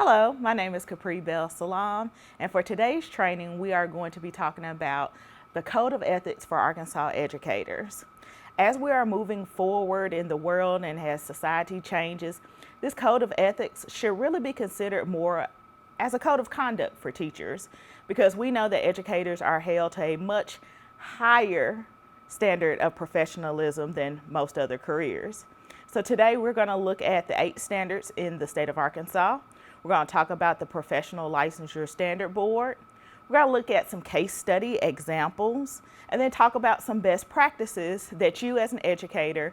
Hello, my name is Capri Bell Salam, and for today's training, we are going to be talking about the Code of Ethics for Arkansas educators. As we are moving forward in the world and as society changes, this Code of Ethics should really be considered more as a code of conduct for teachers, because we know that educators are held to a much higher standard of professionalism than most other careers. So today we're going to look at the 8 standards in the state of Arkansas. We're going to talk about the Professional Licensure Standard Board. We're going to look at some case study examples and then talk about some best practices that you as an educator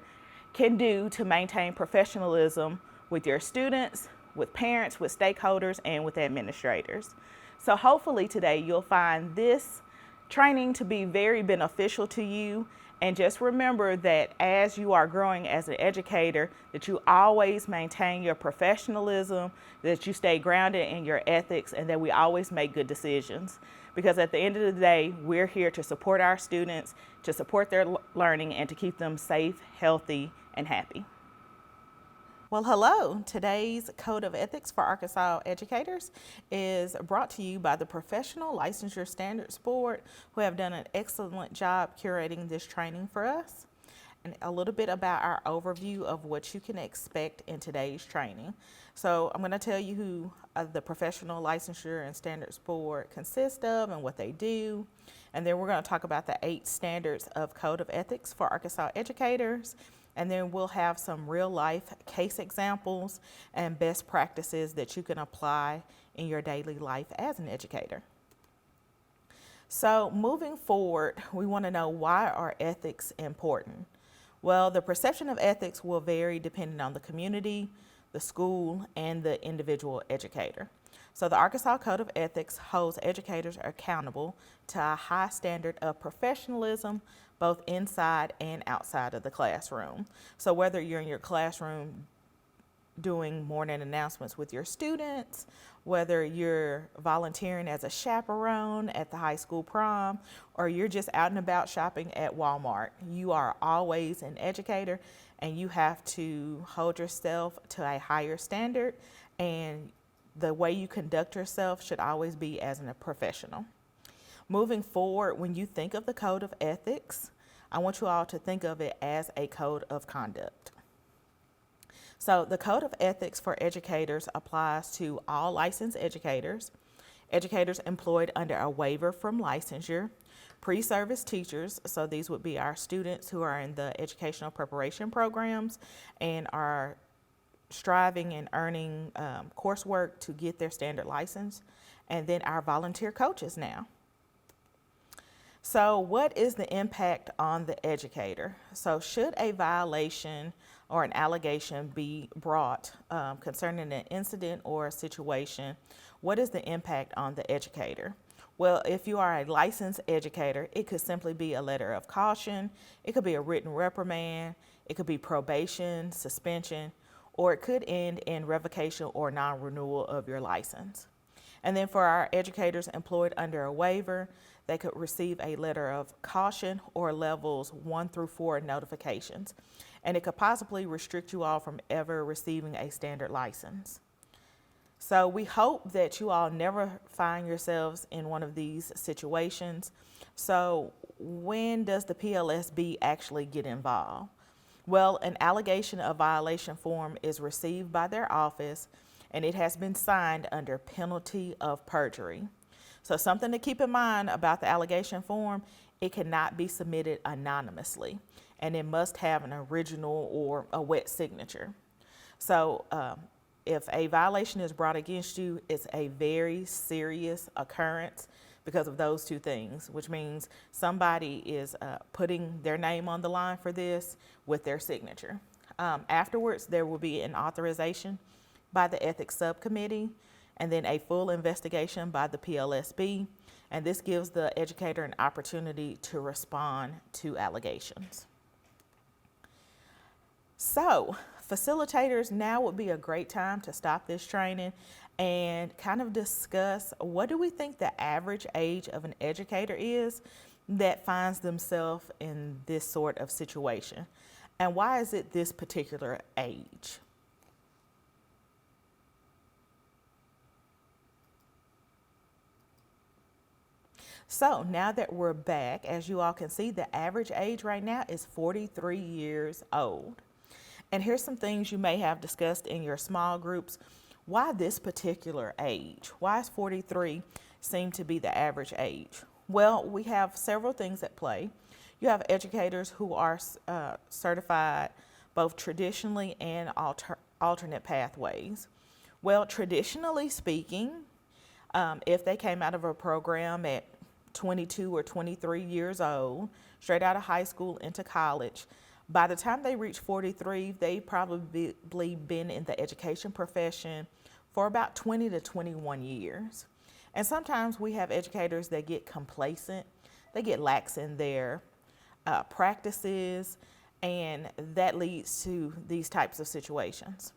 can do to maintain professionalism with your students, with parents, with stakeholders, and with administrators. So hopefully today you'll find this training to be very beneficial to you. And just remember that as you are growing as an educator, that you always maintain your professionalism, that you stay grounded in your ethics, and that we always make good decisions. Because at the end of the day, we're here to support our students, to support their learning, and to keep them safe, healthy, and happy. Well, hello. Today's Code of Ethics for Arkansas educators is brought to you by the Professional Licensure Standards Board, who have done an excellent job curating this training for us. And a little bit about our overview of what you can expect in today's training. So I'm going to tell you who the Professional Licensure and Standards Board consists of and what they do. And then we're going to talk about the 8 standards of Code of Ethics for Arkansas educators. And then we'll have some real life case examples and best practices that you can apply in your daily life as an educator. So moving forward, we want to know, why are ethics important? Well, the perception of ethics will vary depending on the community, the school, and the individual educator. So the Arkansas Code of Ethics holds educators accountable to a high standard of professionalism, both inside and outside of the classroom. So whether you're in your classroom doing morning announcements with your students, whether you're volunteering as a chaperone at the high school prom, or you're just out and about shopping at Walmart, you are always an educator, and you have to hold yourself to a higher standard, and the way you conduct yourself should always be as a professional. Moving forward, when you think of the Code of Ethics, I want you all to think of it as a code of conduct. So the Code of Ethics for educators applies to all licensed educators, educators employed under a waiver from licensure, pre-service teachers, so these would be our students who are in the educational preparation programs and are striving and earning coursework to get their standard license, and then our volunteer coaches now. So what is the impact on the educator? So should a violation or an allegation be brought concerning an incident or a situation, what is the impact on the educator? Well, if you are a licensed educator, it could simply be a letter of caution, it could be a written reprimand, it could be probation, suspension, or it could end in revocation or non-renewal of your license. And then for our educators employed under a waiver, they could receive a letter of caution or levels 1 through 4 notifications. And it could possibly restrict you all from ever receiving a standard license. So we hope that you all never find yourselves in one of these situations. So when does the PLSB actually get involved? Well, an allegation of violation form is received by their office, and it has been signed under penalty of perjury. So something to keep in mind about the allegation form, it cannot be submitted anonymously, and it must have an original or a wet signature. So if a violation is brought against you, it's a very serious occurrence because of those 2 things, which means somebody is putting their name on the line for this with their signature. Afterwards, there will be an authorization by the Ethics Subcommittee, and then a full investigation by the PLSB, and this gives the educator an opportunity to respond to allegations. So, facilitators, now would be a great time to stop this training and kind of discuss, what do we think the average age of an educator is that finds themselves in this sort of situation? And why is it this particular age? So now that we're back, as you all can see, the average age right now is 43 years old. And here's some things you may have discussed in your small groups. Why this particular age? Why is 43 seem to be the average age? Well, we have several things at play. You have educators who are certified both traditionally and alternate pathways. Well, traditionally speaking, if they came out of a program at 22 or 23 years old, straight out of high school into college, by the time they reach 43, they probably been in the education profession for about 20 to 21 years. And sometimes we have educators that get complacent, they get lax in their practices, and that leads to these types of situations.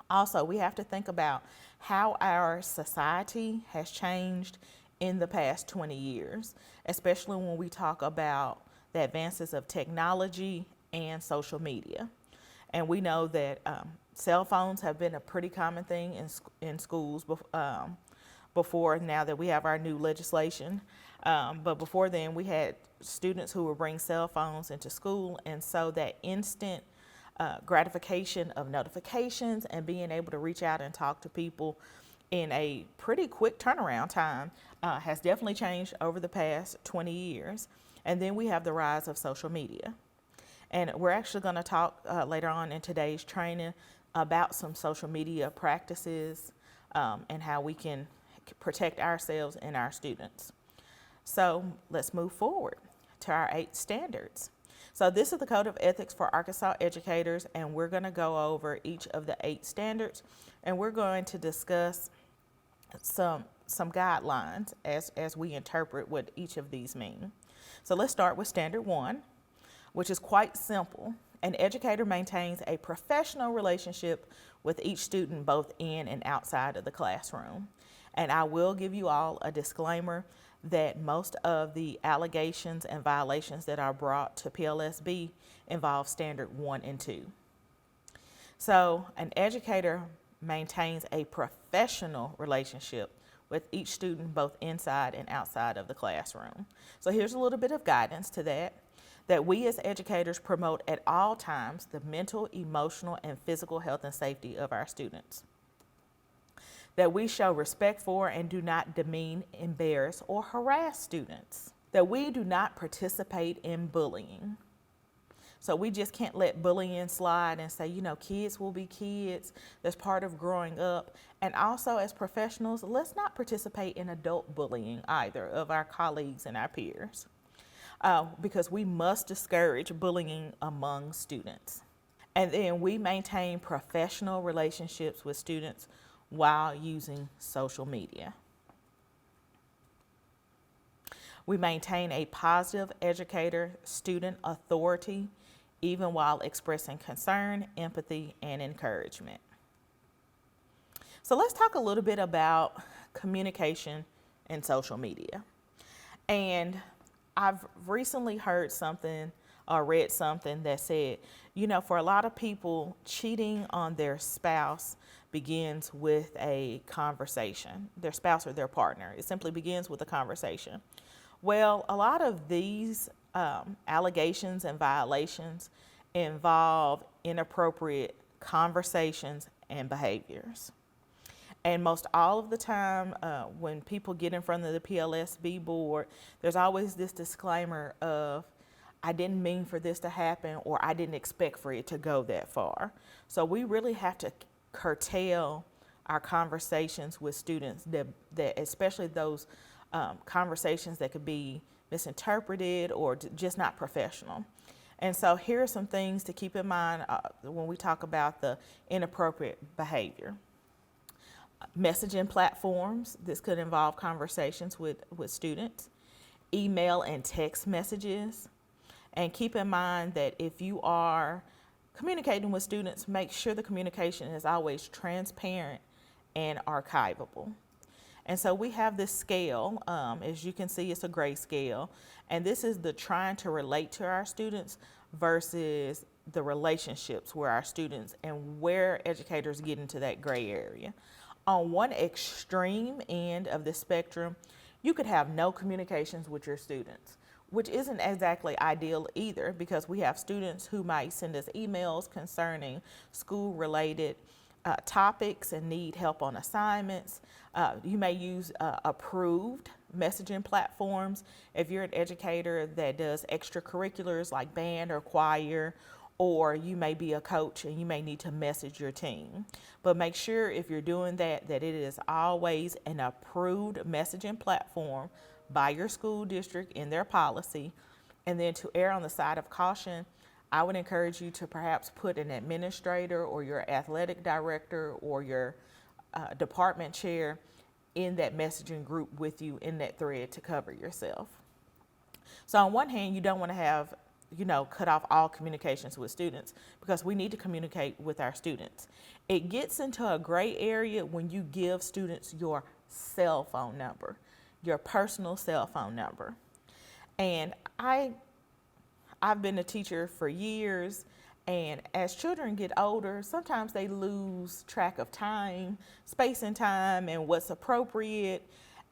Also, we have to think about how our society has changed in the past 20 years, especially when we talk about the advances of technology and social media. And we know that cell phones have been a pretty common thing in schools before now that we have our new legislation. But before then, we had students who would bring cell phones into school, and so that instant gratification of notifications and being able to reach out and talk to people in a pretty quick turnaround time has definitely changed over the past 20 years. And then we have the rise of social media. And we're actually going to talk later on in today's training about some social media practices and how we can protect ourselves and our students. So let's move forward to our 8 standards. So this is the Code of Ethics for Arkansas Educators, and we're going to go over each of the 8 standards, and we're going to discuss some guidelines as we interpret what each of these mean. So let's start with Standard 1, which is quite simple. An educator maintains a professional relationship with each student both in and outside of the classroom. And I will give you all a disclaimer that most of the allegations and violations that are brought to PLSB involve Standard 1 and 2. So an educator maintains a professional relationship with each student both inside and outside of the classroom. So here's a little bit of guidance to that we as educators promote at all times the mental, emotional, and physical health and safety of our students. That we show respect for and do not demean, embarrass, or harass students. That we do not participate in bullying. So we just can't let bullying slide and say, kids will be kids. That's part of growing up. And also as professionals, let's not participate in adult bullying either of our colleagues and our peers. Because we must discourage bullying among students. And then we maintain professional relationships with students while using social media. We maintain a positive educator-student authority even while expressing concern, empathy, and encouragement. So let's talk a little bit about communication and social media. And I've recently heard something or read something that said, for a lot of people, cheating on their spouse begins with a conversation, their spouse or their partner. It simply begins with a conversation. Well, a lot of these allegations and violations involve inappropriate conversations and behaviors. And most all of the time, when people get in front of the PLSB board, there's always this disclaimer of, I didn't mean for this to happen, or I didn't expect for it to go that far. So we really have to curtail our conversations with students, that especially those conversations that could be misinterpreted or just not professional. And so here are some things to keep in mind when we talk about the inappropriate behavior. Messaging platforms, this could involve conversations with students, email and text messages. And keep in mind that if you are communicating with students, make sure the communication is always transparent and archivable. And so we have this scale, as you can see, it's a gray scale. And this is the trying to relate to our students versus the relationships with our students and where educators get into that gray area. On one extreme end of the spectrum, you could have no communications with your students, which isn't exactly ideal either, because we have students who might send us emails concerning school-related topics and need help on assignments. You may use approved messaging platforms if you're an educator that does extracurriculars like band or choir, or you may be a coach and you may need to message your team. But make sure if you're doing that, that it is always an approved messaging platform by your school district in their policy. And then to err on the side of caution, I would encourage you to perhaps put an administrator or your athletic director or your department chair in that messaging group with you in that thread to cover yourself. So on one hand, you don't want to have, cut off all communications with students, because we need to communicate with our students. It gets into a gray area when you give students your cell phone number, your personal cell phone number. And I've been a teacher for years, and as children get older, sometimes they lose track of time, space and time, and what's appropriate.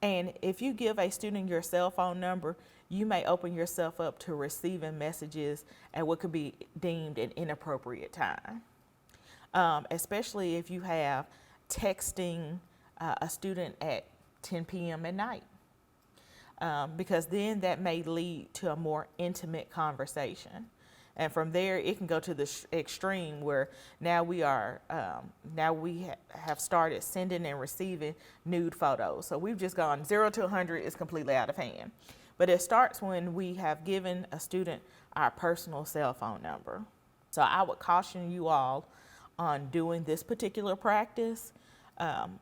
And if you give a student your cell phone number, you may open yourself up to receiving messages at what could be deemed an inappropriate time, especially if you have texting a student at 10 p.m. at night, because then that may lead to a more intimate conversation. And from there, it can go to the extreme where now we have started sending and receiving nude photos. So we've just gone 0 to 100 is completely out of hand. But it starts when we have given a student our personal cell phone number. So I would caution you all on doing this particular practice and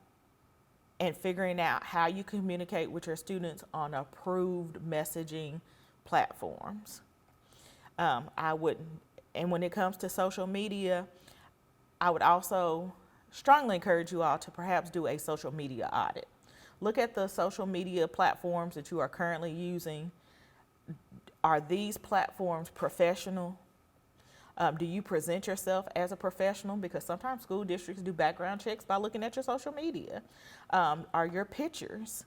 figuring out how you communicate with your students on approved messaging platforms. And when it comes to social media, I would also strongly encourage you all to perhaps do a social media audit. Look at the social media platforms that you are currently using. Are these platforms professional? Do you present yourself as a professional? Because sometimes school districts do background checks by looking at your social media. Are your pictures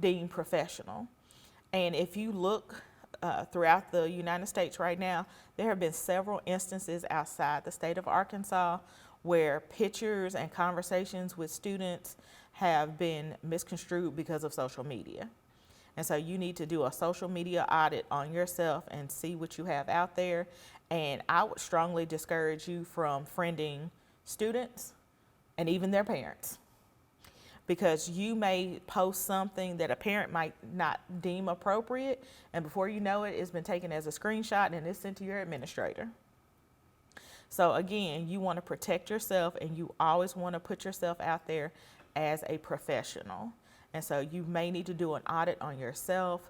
deemed professional? And if you look throughout the United States right now, there have been several instances outside the state of Arkansas where pictures and conversations with students have been misconstrued because of social media. And so you need to do a social media audit on yourself and see what you have out there. And I would strongly discourage you from friending students and even their parents, because you may post something that a parent might not deem appropriate, and before you know it, it's been taken as a screenshot and it's sent to your administrator. So again, you want to protect yourself, and you always want to put yourself out there as a professional. And so you may need to do an audit on yourself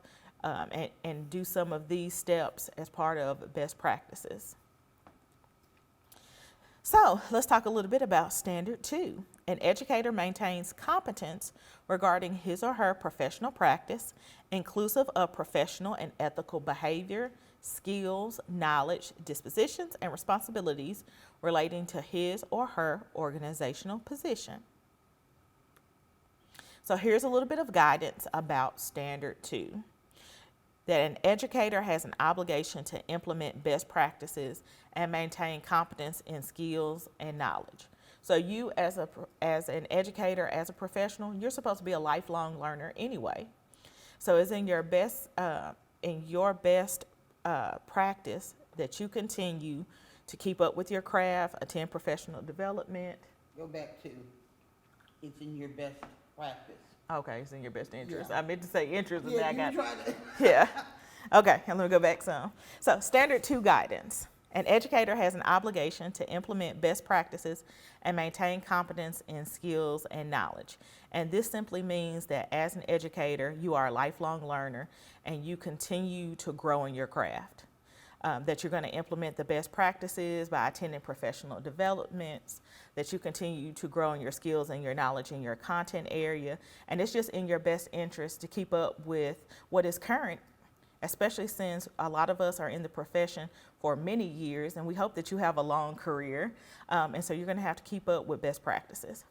and do some of these steps as part of best practices. So let's talk a little bit about Standard 2. An educator maintains competence regarding his or her professional practice, inclusive of professional and ethical behavior, skills, knowledge, dispositions, and responsibilities relating to his or her organizational position. So here's a little bit of guidance about Standard 2. That an educator has an obligation to implement best practices and maintain competence in skills and knowledge. So you as an educator, as a professional, you're supposed to be a lifelong learner anyway. So it's in your best practice that you continue to keep up with your craft, attend professional development. Go back to, it's in your best practice. Okay, it's in your best interest. Yeah. I meant to say interest, and yeah, I got it. Yeah. Okay, and let me go back some. So Standard 2 guidance. An educator has an obligation to implement best practices and maintain competence in skills and knowledge. And this simply means that as an educator, you are a lifelong learner and you continue to grow in your craft. That you're going to implement the best practices by attending professional developments, that you continue to grow in your skills and your knowledge in your content area. And it's just in your best interest to keep up with what is current, especially since a lot of us are in the profession for many years, and we hope that you have a long career. And so you're going to have to keep up with best practices.